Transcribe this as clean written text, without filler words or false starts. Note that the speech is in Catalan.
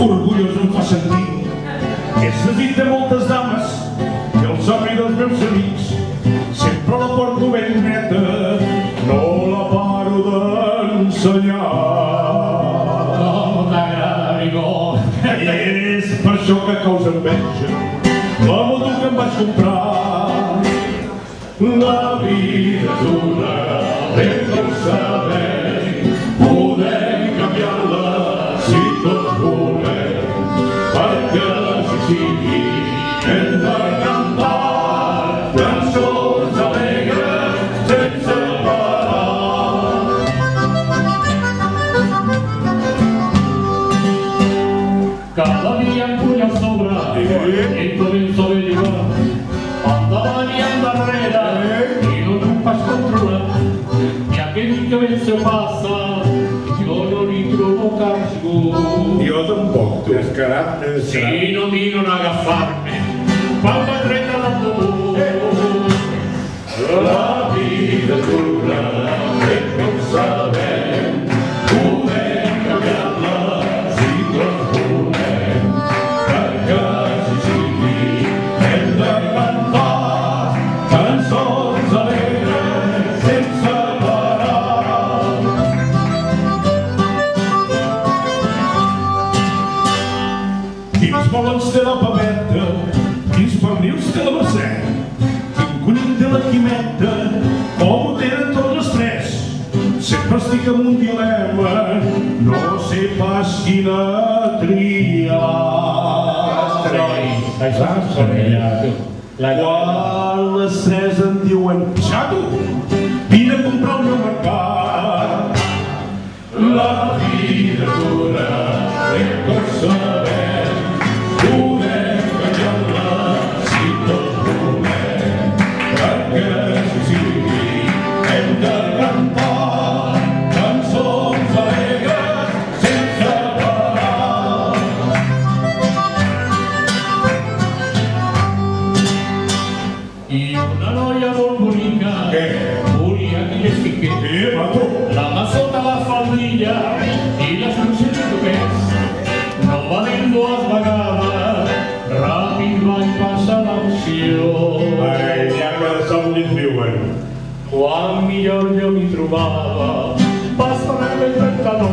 orgullós em fa sentir. És desig de moltes dames i el somni dels meus amics. Sempre la porto ben neta, no la paro d'ensenyar. Com t'agrada, Rigó. I és per això que causa enveja la moto que em vaig comprar. La vida és una, ben com sabem, podem canviar-la si tots volem, perquè si sigui hem de cantar cançons alegres sense parar. Cada dia em puja el sobre i començo a llevar endavant i endarrere i no puc pas controlar. I aquell que ben se passa jo no li trobo cap gust. Jo tampoc, tu. És carat. Si no miren a agafar-me quan va dreta l'autobús. La vida és una, ben com sabem, podem canviar-la si tots volem, perquè si sigui hem de cantar cançons alegres sense parar. Quins melons té la paveta, quins pernius té la Mercè, quin conill té la Quimeta, com ho tenen tots els tres. Sempre estic amb un dilema, no sé pas quina triar. Quan les tres em diuen xato, vine a comprar el meu mercat. La vida és una, ben com sabem, podem canviar-la si tots volem, perquè si sigui hem de cantar cançons alegres sense parar. I una noia molt bonica volia que llestiqués la mà sota la faldilla i les cruces de toquets. No va dir dues vegades, ràpid vaig passar l'opció. Ja que els somnis viuen. Quan millor jo m'hi trobava, vas donar-me el pantaló